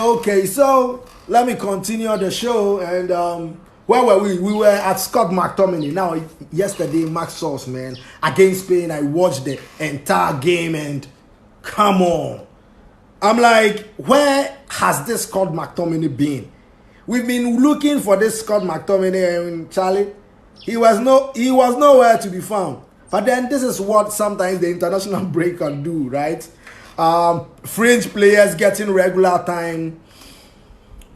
Okay, so let me continue the show. And where were we? We were at Scott McTominay. Now, yesterday, Max Sauce, man, against Spain, I watched the entire game, and come on. I'm like, where has this Scott McTominay been? We've been looking for this Scott McTominay, and Charlie, he was nowhere to be found. But then this is what sometimes the international break can do, right? Fringe players getting regular time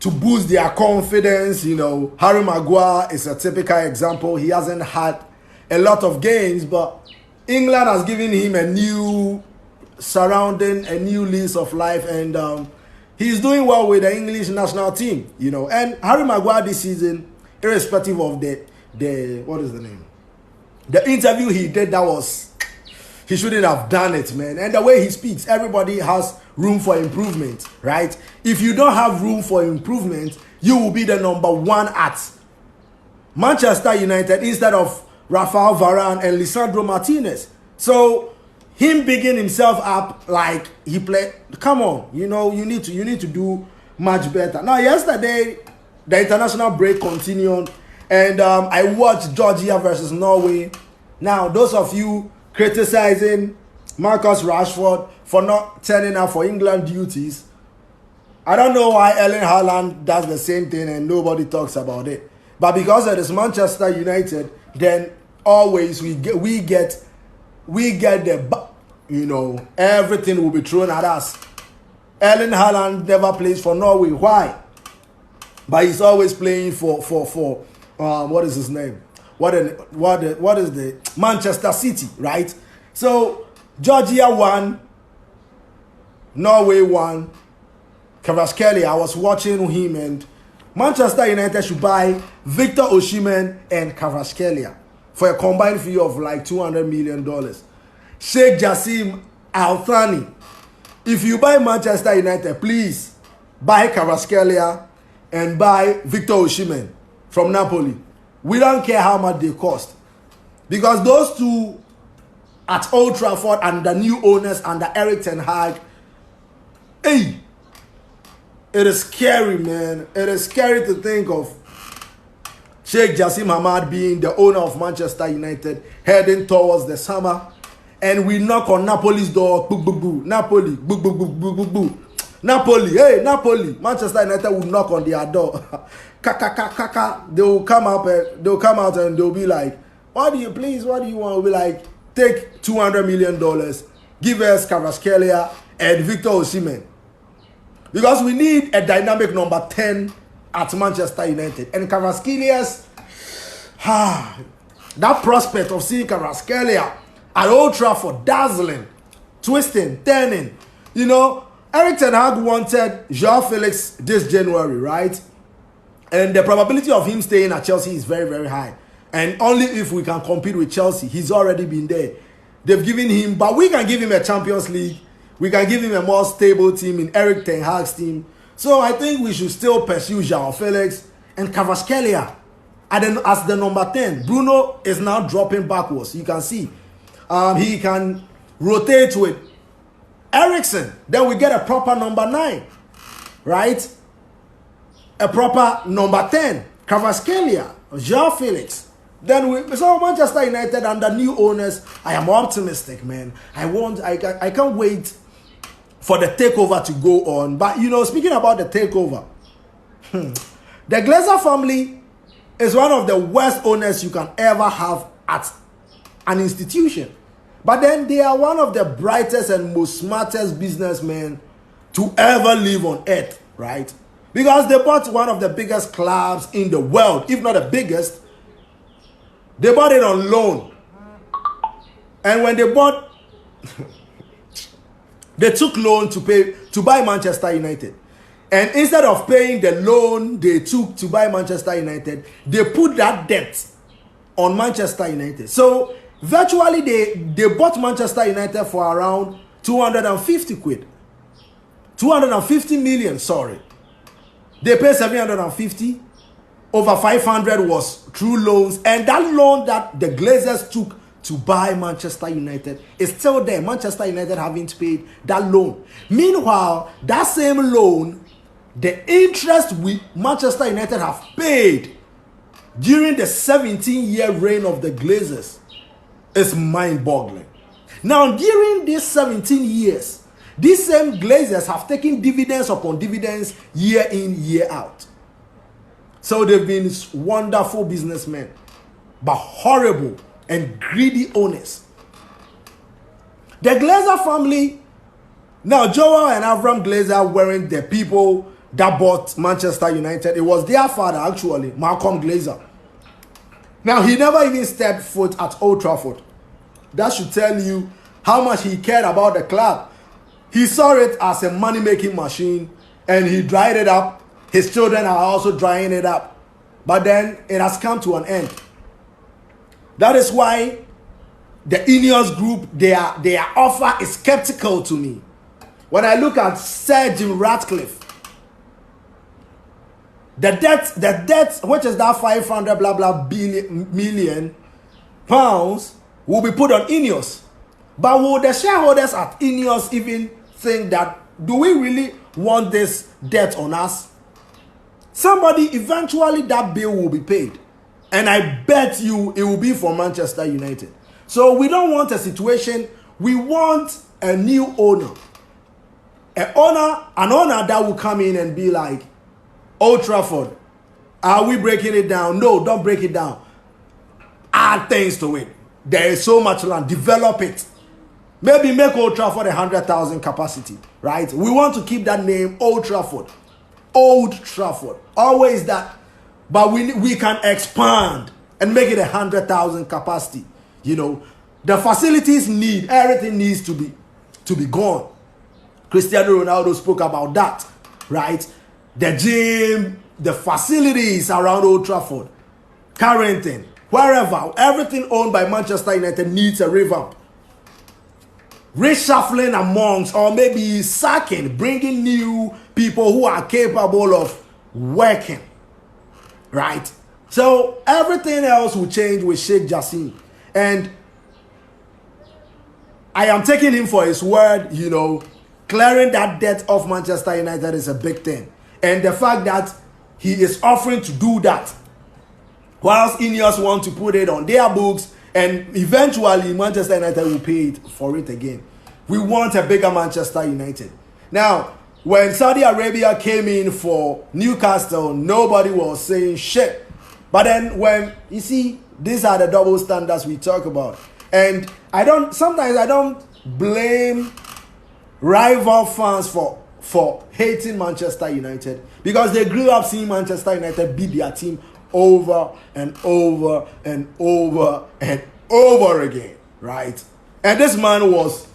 to boost their confidence. You know, Harry Maguire is a typical example. He hasn't had a lot of games, but England has given him a new surrounding, a new lease of life, and he's doing well with the English national team, you know. And Harry Maguire this season, irrespective of the what is the name? The interview he did, he shouldn't have done it, man. And the way he speaks, everybody has room for improvement, right? If you don't have room for improvement, you will be the number one at Manchester United instead of Rafael Varane and Lisandro Martinez. So him bigging himself up like he played, come on, you know, you need to do much better. Now, yesterday, the international break continued, and I watched Georgia versus Norway. Now, those of you criticizing Marcus Rashford for not turning up for England duties, I don't know why Erling Haaland does the same thing and nobody talks about it. But because it is Manchester United, then always we get the, you know, everything will be thrown at us. Erling Haaland never plays for Norway. Why? But he's always playing for what is his name? What is the Manchester City, right? So Georgia won, Norway won. Kvaratskhelia, I was watching him, and Manchester United should buy Victor Osimhen and Kvaratskhelia for a combined fee of like $200 million. Sheikh Jassim Al Thani, if you buy Manchester United, please buy Kvaratskhelia and buy Victor Osimhen from Napoli. We don't care how much they cost, because those two at Old Trafford and the new owners under Eric Ten Hag, hey, it is scary, man. It is scary to think of Sheikh Jassim Hamad being the owner of Manchester United heading towards the summer, and we knock on Napoli's door. Boo, boo, boo. Napoli, boo, boo, boo, boo, boo, boo. Napoli, hey, Napoli. Manchester United will knock on their door. Kaka. They will come out and they'll be like, what do you want? We'll be like, take $200 million, give us Kvaratskhelia and Victor Osimhen. Because we need a dynamic number 10 at Manchester United. And Kvaratskhelia, that prospect of seeing Kvaratskhelia at Old Trafford, dazzling, twisting, turning. You know, Eric Ten Hag wanted João Felix this January, right? And the probability of him staying at Chelsea is very, very high. And only if we can compete with Chelsea. He's already been there. They've given him, but we can give him a Champions League. We can give him a more stable team in Eric Ten Hag's team. So I think we should still pursue João Felix and Kvaratskhelia as the number 10. Bruno is now dropping backwards. You can see. He can rotate with Eriksen. Then we get a proper number 9. Right? A proper number 10. Kvaratskhelia, João Felix. Then so Manchester United under new owners, I am optimistic, man. I can't wait for the takeover to go on. But you know, speaking about the takeover, the Glazer family is one of the worst owners you can ever have at an institution. But then they are one of the brightest and most smartest businessmen to ever live on earth, right? Because they bought one of the biggest clubs in the world, if not the biggest. They bought it on loan. And when they bought, they took loan to buy Manchester United. And instead of paying the loan they took to buy Manchester United, they put that debt on Manchester United. So virtually they bought Manchester United for around 250 quid. 250 million, sorry. They paid 750. Over 500 was through loans. And that loan that the Glazers took to buy Manchester United is still there. Manchester United haven't paid that loan. Meanwhile, that same loan, the interest Manchester United have paid during the 17-year reign of the Glazers is mind-boggling. Now, during these 17 years, these same Glazers have taken dividends upon dividends year in, year out. So they've been wonderful businessmen, but horrible and greedy owners. The Glazer family, now Joel and Avram Glazer weren't the people that bought Manchester United. It was their father, actually, Malcolm Glazer. Now, he never even stepped foot at Old Trafford. That should tell you how much he cared about the club. He saw it as a money-making machine, and he dried it up. His children are also drying it up. But then it has come to an end. That is why the Ineos group, their offer is skeptical to me. When I look at Sir Jim Ratcliffe, the debt, which is that 500 blah blah million pounds, will be put on Ineos. But will the shareholders at Ineos even think that, do we really want this debt on us? Somebody, eventually that bill will be paid. And I bet you it will be for Manchester United. So we don't want a situation, we want a new owner. An owner that will come in and be like, Old Trafford, are we breaking it down? No, don't break it down. Add things to it. There is so much land. Develop it. Maybe make Old Trafford 100,000 capacity, right? We want to keep that name, Old Trafford. Old Trafford. Always that. But we can expand and make it 100,000 capacity. You know, the facilities everything needs to be gone. Cristiano Ronaldo spoke about that, right? The gym, the facilities around Old Trafford, Carrington, wherever, everything owned by Manchester United needs a revamp. Reshuffling amongst, or maybe sacking, bringing new people who are capable of working, right? So everything else will change with Sheikh Jassim. And I am taking him for his word, you know, clearing that debt of Manchester United is a big thing. And the fact that he is offering to do that, whilst Ineos want to put it on their books, and eventually Manchester United will pay it for it again. We want a bigger Manchester United. Now, when Saudi Arabia came in for Newcastle, nobody was saying shit. But then when, you see, these are the double standards we talk about. And sometimes I don't blame rival fans for hating Manchester United, because they grew up seeing Manchester United beat their team over and over and over and over again, right? And this man was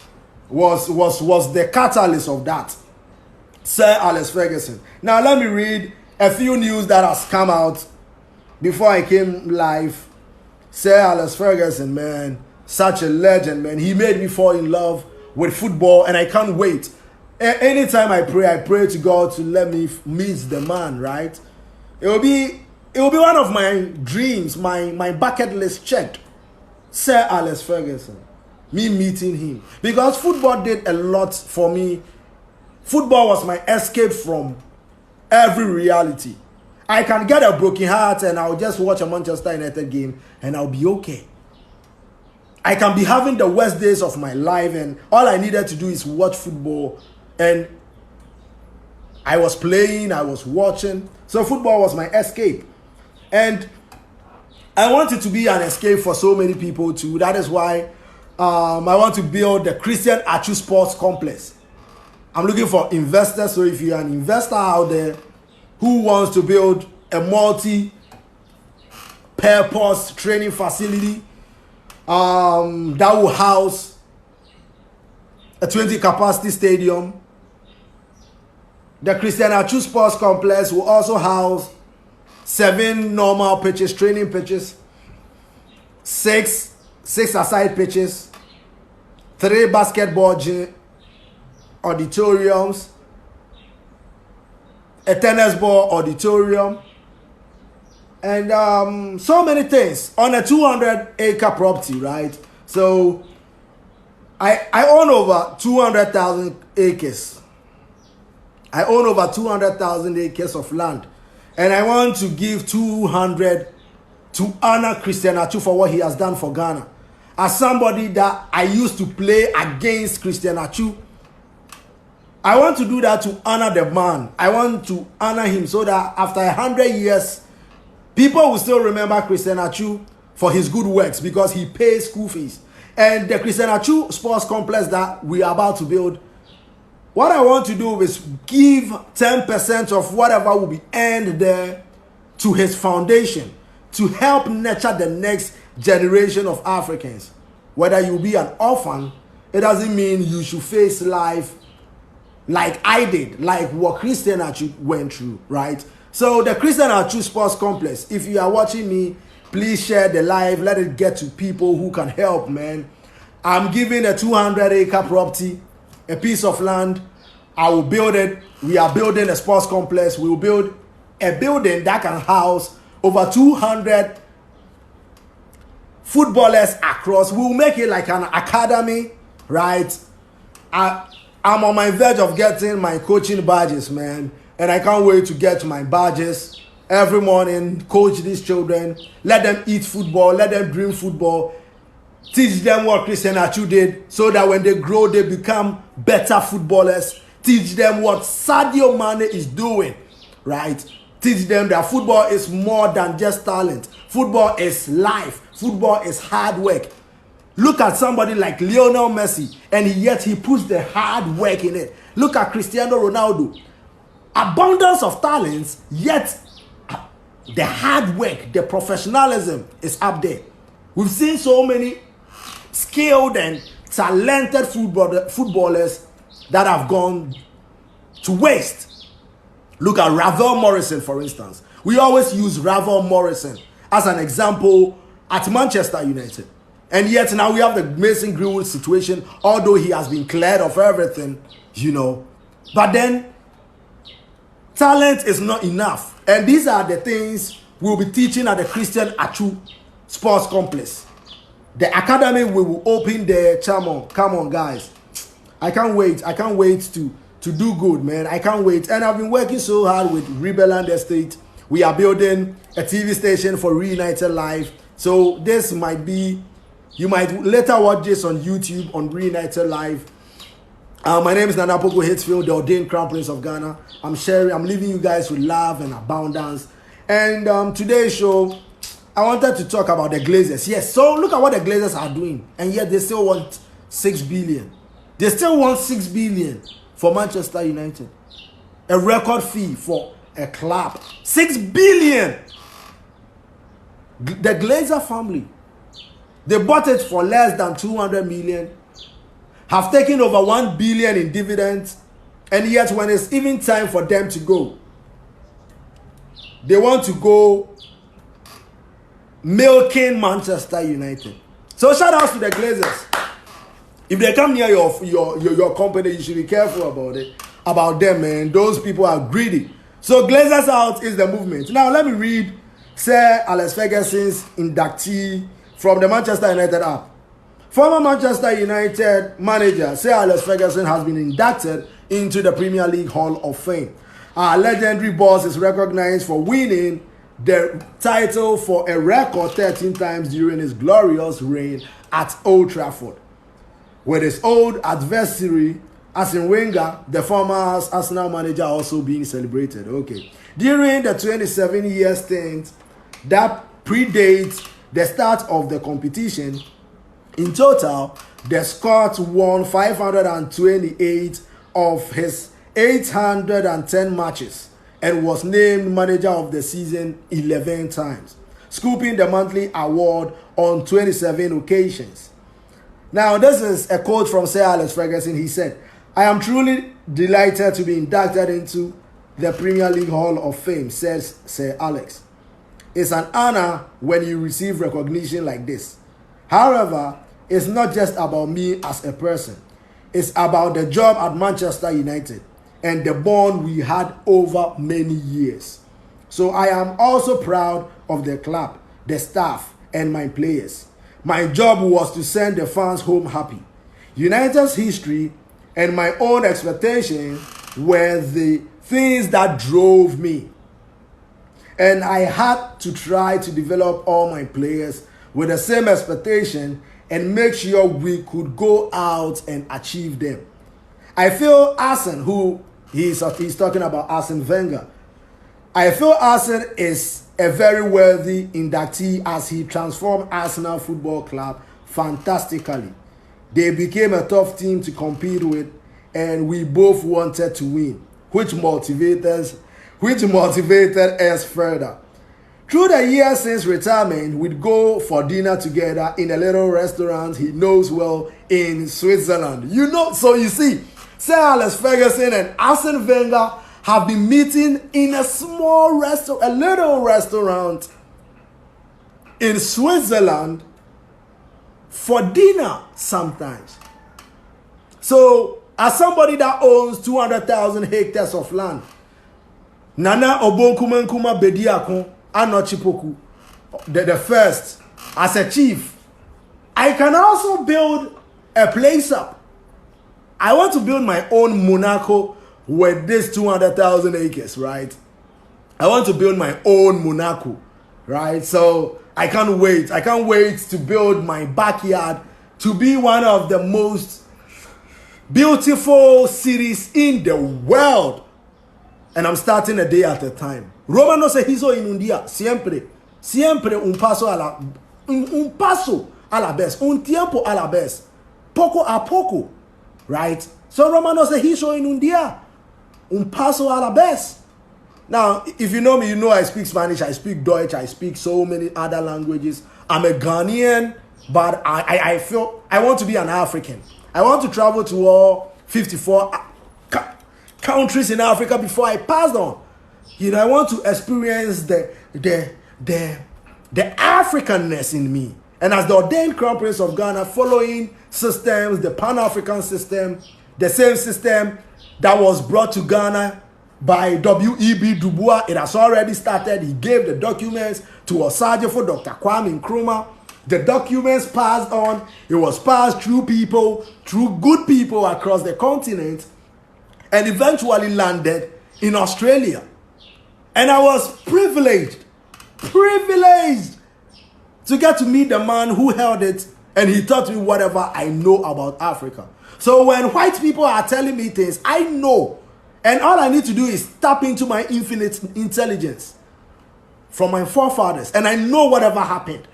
the catalyst of that, Sir Alex Ferguson. Now let me read a few news that has come out before I came live. Sir Alex Ferguson, man, such a legend, man. He made me fall in love with football, and I can't wait. Anytime I pray to God to let me meet the man, right? It will be one of my dreams, my bucket list checked. Sir Alex Ferguson, me meeting him, because football did a lot for me. Football was my escape from every reality. I can get a broken heart and I'll just watch a Manchester United game and I'll be okay. I can be having the worst days of my life and all I needed to do is watch football, and I was playing, I was watching. So football was my escape. And I want it to be an escape for so many people too. That is why I want to build the Christian Achu Sports Complex. I'm looking for investors. So if you're an investor out there who wants to build a multi-purpose training facility that will house a 20 capacity stadium, the Christian Achu Sports Complex will also house 7 normal pitches, training pitches, 6 aside pitches, 3 basketball auditoriums, a tennis ball auditorium, and so many things on a 200-acre property, right? So I own over 200,000 acres. I own over 200,000 acres of land. And I want to give 200 to honor Christian Atsu for what he has done for Ghana. As somebody that I used to play against Christian Atsu, I want to do that to honor the man. I want to honor him so that after 100 years, people will still remember Christian Atsu for his good works because he pays school fees. And the Christian Atsu Sports Complex that we are about to build, what I want to do is give 10% of whatever will be earned there to his foundation to help nurture the next generation of Africans. Whether you be an orphan, it doesn't mean you should face life like I did, like what Christian Atsu went through, right? So the Christian Atsu Sports Complex, if you are watching me, please share the live. Let it get to people who can help, man. I'm giving a 200-acre property, a piece of land. I will build it. We are building a sports complex. We will build a building that can house over 200 footballers across. We will make it like an academy, right? I'm on my verge of getting my coaching badges, man. And I can't wait to get my badges. Every morning, coach these children. Let them eat football. Let them dream football. Teach them what Christian Atsu did so that when they grow, they become better footballers. Teach them what Sadio Mane is doing, right? Teach them that football is more than just talent. Football is life. Football is hard work. Look at somebody like Lionel Messi, and yet he puts the hard work in it. Look at Cristiano Ronaldo. Abundance of talents, yet the hard work, the professionalism is up there. We've seen so many skilled and talented footballers that have gone to waste. Look at Ravel Morrison, for instance. We always use Ravel Morrison as an example at Manchester United. And yet now we have the Mason Greenwood situation, although he has been cleared of everything, you know. But then, talent is not enough. And these are the things we'll be teaching at the Christian Atsu Sports Complex. The academy we will open there. Come on, guys. I can't wait. I can't wait to do good, man. I can't wait. And I've been working so hard with Rebeland Estate. We are building a TV station for Reunited Live. So this might be, you might later watch this on YouTube on Reunited Live. My name is Nana Poku-Hitzfield, the Ordained Crown Prince of Ghana. I'm leaving you guys with love and abundance. And today's show, I wanted to talk about the Glazers. Yes, so look at what the Glazers are doing. And yet they still want 6 billion. They still want 6 billion for Manchester United. A record fee for a club. 6 billion. The Glazer family, they bought it for less than 200 million. Have taken over 1 billion in dividends. And yet when it's even time for them to go, they want to go milking Manchester United. So shout out to the Glazers. If they come near your company, you should be careful about them, man. Those people are greedy. So Glazers out is the movement. Now let me read Sir Alex Ferguson's inductee from the Manchester United app. Former Manchester United manager Sir Alex Ferguson has been inducted into the Premier League Hall of Fame. Our legendary boss is recognized for winning the title for a record 13 times during his glorious reign at Old Trafford, with his old adversary, Arsene Wenger, the former Arsenal manager, also being celebrated. Okay. During the 27-year stint that predates the start of the competition, in total, the Scots won 528 of his 810 matches and was named manager of the season 11 times, scooping the monthly award on 27 occasions. Now, this is a quote from Sir Alex Ferguson. He said, "I am truly delighted to be inducted into the Premier League Hall of Fame," says Sir Alex. "It's an honor when you receive recognition like this. However, it's not just about me as a person. It's about the job at Manchester United and the bond we had over many years. So I am also proud of the club, the staff, and my players. My job was to send the fans home happy. United's history and my own expectations were the things that drove me. And I had to try to develop all my players with the same expectation and make sure we could go out and achieve them. I feel Arsene, who he's talking about Arsene Wenger, I feel Arsene is a very worthy inductee as he transformed Arsenal Football Club fantastically. They became a tough team to compete with, and we both wanted to win, which motivated us further. Through the years since retirement, we'd go for dinner together in a little restaurant he knows well in Switzerland. So you see, Sir Alex Ferguson and Arsene Wenger have been meeting in a little restaurant in Switzerland for dinner sometimes. So, as somebody that owns 200,000 hectares of land, Nana Obonkumankuma Bediako-Poku, the first, as a chief, I can also build a place up. I want to build my own Monaco with this 200,000 acres, right? I want to build my own Monaco, right? So I can't wait. I can't wait to build my backyard to be one of the most beautiful cities in the world. And I'm starting a day at a time. Romano se hizo inundia siempre un paso a la vez, un tiempo a la vez, poco a poco, right? So Romano se hizo inundia, un paso a la vez. Now, if you know me, you know I speak Spanish, I speak Deutsch, I speak so many other languages. I'm a Ghanaian, but I feel I want to be an African. I want to travel to all 54 countries in Africa before I pass on. I want to experience the Africanness in me. And as the ordained crown prince of Ghana, following systems, the Pan-African system, the same system that was brought to Ghana by W.E.B. Du Bois, it has already started. He gave the documents to Osajifo, Dr. Kwame Nkrumah. The documents passed on. It was passed through good people across the continent, and eventually landed in Australia. And I was privileged to get to meet the man who held it, and he taught me whatever I know about Africa. So when white people are telling me things, I know. And all I need to do is tap into my infinite intelligence from my forefathers. And I know whatever happened.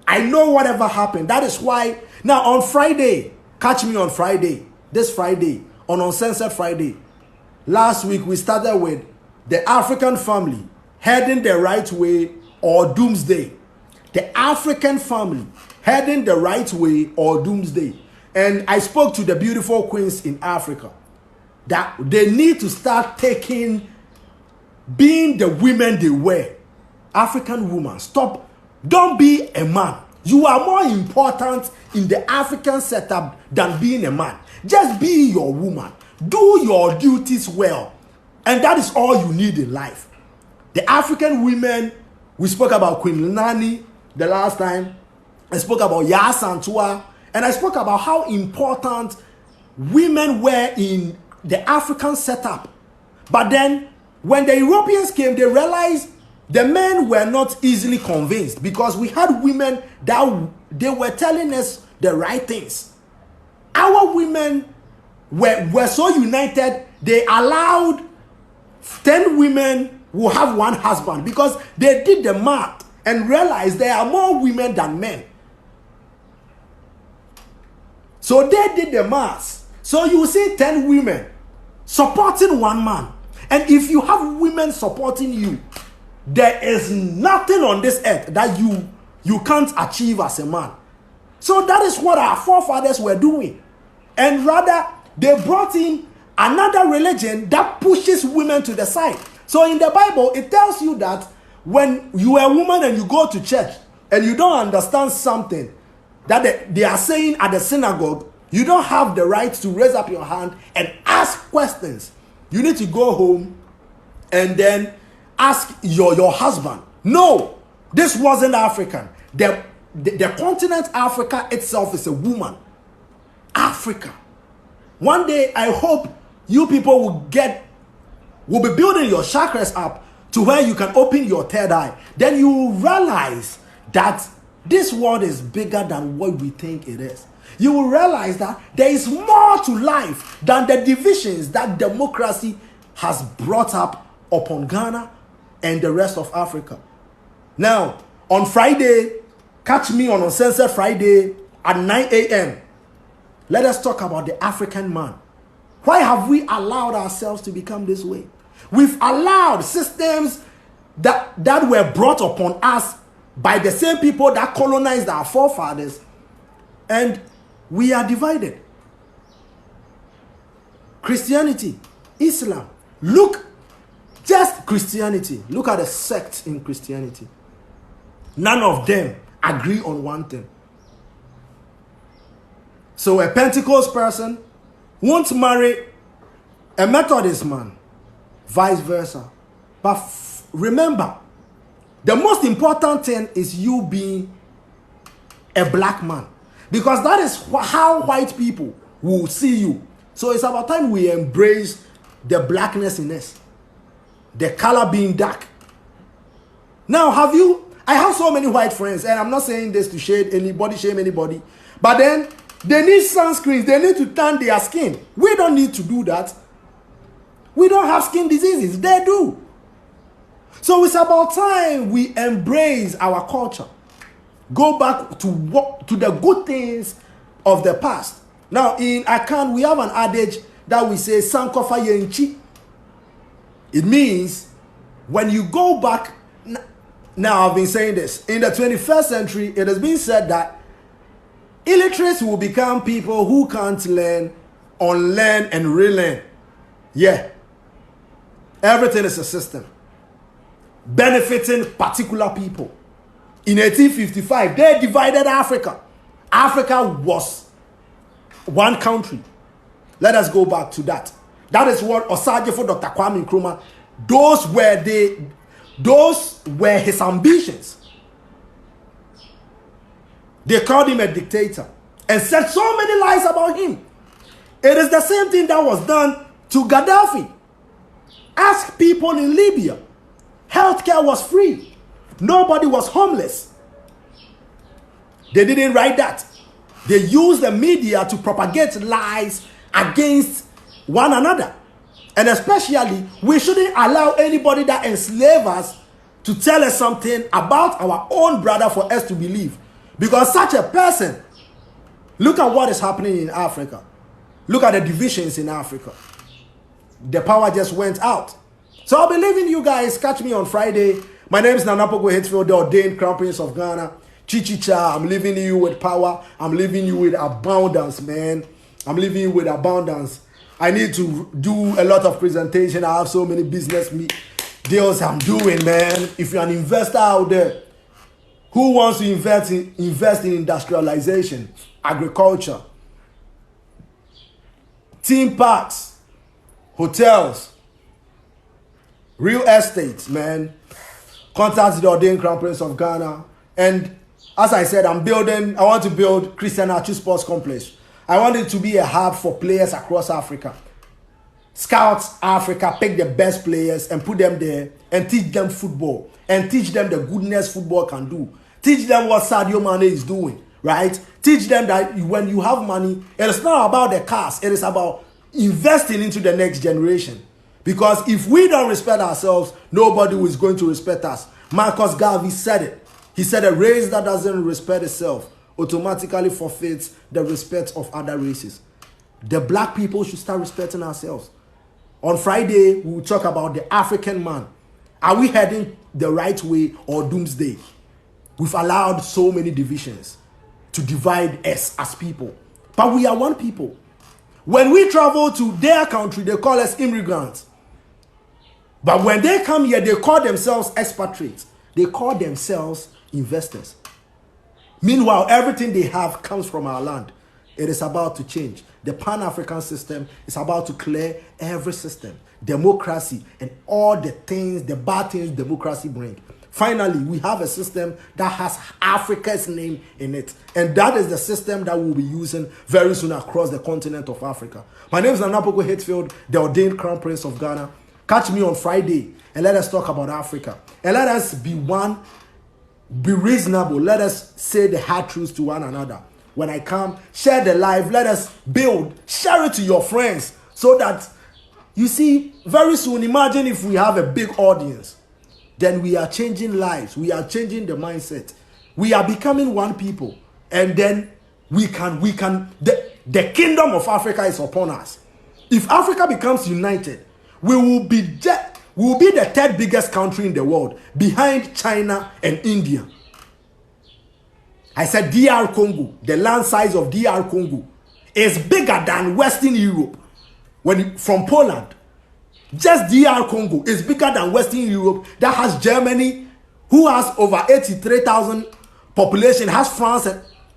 That is why, now on Friday, catch me on Friday, this Friday, on Uncensored Friday. Last week, we started with the African family heading the right way or doomsday. The African family heading the right way or doomsday. And I spoke to the beautiful queens in Africa that they need to start being the women they were. African woman, stop. Don't be a man. You are more important in the African setup than being a man. Just be your woman. Do your duties well. And that is all you need in life. The African women, we spoke about Queen Nani the last time. I spoke about Ya Santua. And I spoke about how important women were in the African setup. But then, when the Europeans came, they realized the men were not easily convinced because we had women that they were telling us the right things. Our women were so united, they allowed 10 women who have one husband because they did the math and realized there are more women than men. So they did the math. So you see 10 women supporting one man. And if you have women supporting you, there is nothing on this earth that you can't achieve as a man. So that is what our forefathers were doing. And rather, they brought in another religion that pushes women to the side. So in the Bible, it tells you that when you are a woman and you go to church and you don't understand something that they are saying at the synagogue, you don't have the right to raise up your hand and ask questions. You need to go home and then ask your husband. No, this wasn't African. The the continent Africa itself is a woman. Africa. One day, I hope you people will be building your chakras up to where you can open your third eye. Then you will realize that this world is bigger than what we think it is. You will realize that there is more to life than the divisions that democracy has brought up upon Ghana and the rest of Africa. Now, on Friday, catch me on Uncensored Friday at 9 a.m. Let us talk about the African man. Why have we allowed ourselves to become this way? We've allowed systems that were brought upon us by the same people that colonized our forefathers, and we are divided. Christianity, Islam. Look, just Christianity. Look at the sects in Christianity. None of them agree on one thing. So a Pentecost person won't marry a Methodist man, vice versa. But remember, the most important thing is you being a black man, because that is how white people will see you. So it's about time we embrace the blackness in us, the color being dark. Now, I have so many white friends, and I'm not saying this to shame anybody, but then they need sunscreens, they need to tan their skin. We don't need to do that. We don't have skin diseases, they do. So it's about time we embrace our culture. Go back to the good things of the past. Now, in Akan, we have an adage that we say, Sankofa Yenchi. It means when you go back, now I've been saying this, in the 21st century, it has been said that illiterates will become people who can't learn, unlearn, and relearn. Yeah. Everything is a system benefiting particular people. In 1855, they divided Africa. Africa was one country. Let us go back to that. That is what Osajefo Dr. Kwame Nkrumah, those were his ambitions. They called him a dictator and said so many lies about him. It is the same thing that was done to Gaddafi. Ask people in Libya. Healthcare was free. Nobody was homeless. They didn't write that. They used the media to propagate lies against one another. And especially, we shouldn't allow anybody that enslaves us to tell us something about our own brother for us to believe. Because such a person, look at what is happening in Africa. Look at the divisions in Africa. The power just went out. So I'll be leaving you guys. Catch me on Friday. My name is Poku-Hitzfield, the Ordained Crown Prince of Ghana. Chichicha, I'm leaving you with power. I'm leaving you with abundance, man. I'm leaving you with abundance. I need to do a lot of presentation. I have so many business deals I'm doing, man. If you're an investor out there who wants to invest in industrialization, agriculture, theme parks, hotels, real estate, man, contact the Ordained Crown Prince of Ghana. And as I said, I want to build Christian Archie Sports Complex. I want it to be a hub for players across Africa. Scout Africa, pick the best players and put them there and teach them football and teach them the goodness football can do. Teach them what Sadio Mane is doing, right? Teach them that when you have money, it is not about the cars. It is about investing into the next generation. Because if we don't respect ourselves, nobody is going to respect us. Marcus Garvey said it. He said a race that doesn't respect itself automatically forfeits the respect of other races. The black people should start respecting ourselves. On Friday, we will talk about the African man. Are we heading the right way or doomsday? We've allowed so many divisions to divide us as people. But we are one people. When we travel to their country, they call us immigrants. But when they come here, they call themselves expatriates. They call themselves investors. Meanwhile, everything they have comes from our land. It is about to change. The Pan-African system is about to clear every system, democracy, and all the things, the bad things democracy brings. Finally, we have a system that has Africa's name in it. And that is the system that we'll be using very soon across the continent of Africa. My name is Poku-Hitzfield, the ordained Crown Prince of Ghana. Catch me on Friday and let us talk about Africa. And let us be reasonable. Let us say the hard truths to one another. When I come, share the life. Let us build. Share it to your friends so that, you see, very soon, imagine if we have a big audience. Then we are changing lives. We are changing the mindset. We are becoming one people. And then the kingdom of Africa is upon us. If Africa becomes united, we will be the third biggest country in the world, behind China and India. I said DR Congo, the land size of DR Congo, is bigger than Western Europe. From Poland. Just DR Congo is bigger than Western Europe. That has Germany, who has over 83,000 population, has France.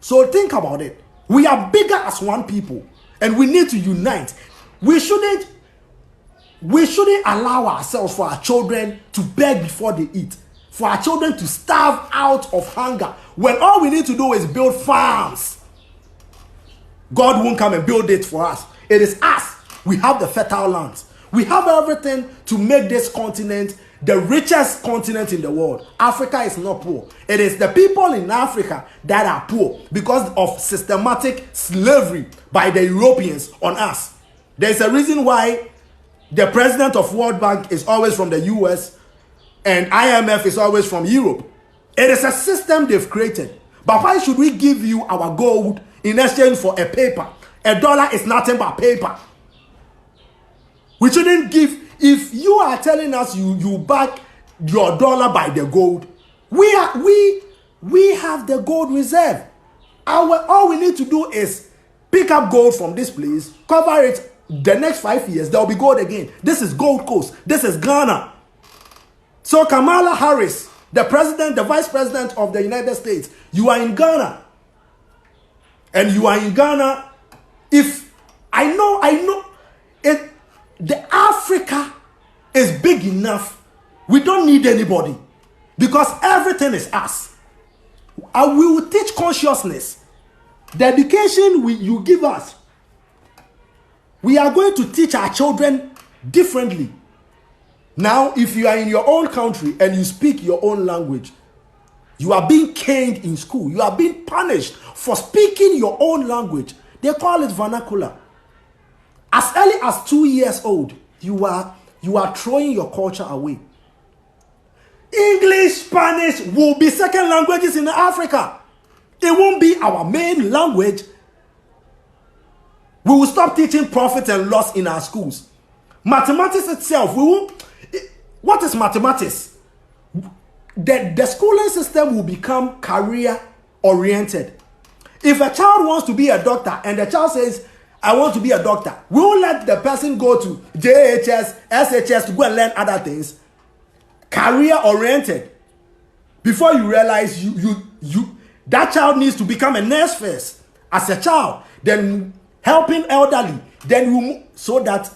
So think about it. We are bigger as one people, and we need to unite. We shouldn't allow ourselves for our children to beg before they eat, for our children to starve out of hunger, when all we need to do is build farms. God won't come and build it for us. It is us. We have the fertile lands. We have everything to make this continent the richest continent in the world. Africa is not poor. It is the people in Africa that are poor because of systematic slavery by the Europeans on us. There's a reason why the president of World Bank is always from the US and IMF is always from Europe. It is a system they've created. But why should we give you our gold in exchange for a paper? A dollar is nothing but paper. We shouldn't give. If you are telling us you back your dollar by the gold, we have the gold reserve. All we need to do is pick up gold from this place, cover it. The next 5 years there will be gold again. This is Gold Coast. This is Ghana. So Kamala Harris, the vice president of the United States, you are in Ghana, and you are in Ghana. If I know it. The Africa is big enough. We don't need anybody because everything is us. And we will teach consciousness. The education you give us, we are going to teach our children differently. Now, if you are in your own country and you speak your own language, you are being caned in school. You are being punished for speaking your own language. They call it vernacular. As early as 2 years old, you are throwing your culture away. English, Spanish will be second languages in Africa. It won't be our main language. We will stop teaching profit and loss in our schools. Mathematics itself, what is mathematics? The schooling system will become career oriented. If a child wants to be a doctor and the child says, I want to be a doctor, we will let the person go to JHS, SHS to go and learn other things. Career oriented. Before you realize that child needs to become a nurse first as a child, then helping elderly, then so that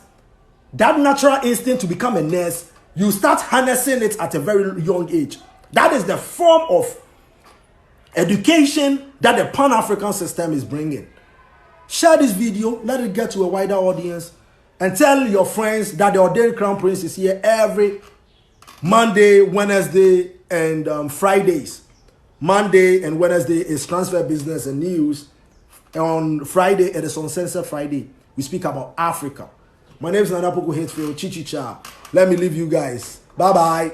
natural instinct to become a nurse, you start harnessing it at a very young age. That is the form of education that the Pan-African system is bringing. Share this video, let it get to a wider audience, and tell your friends that the Ordained Crown Prince is here every Monday, Wednesday, and Fridays. Monday and Wednesday is transfer business and news. And on Friday, it is Uncensored Friday. We speak about Africa. My name is Poku-Hitzfield. Chichicha. Let me leave you guys. Bye-bye.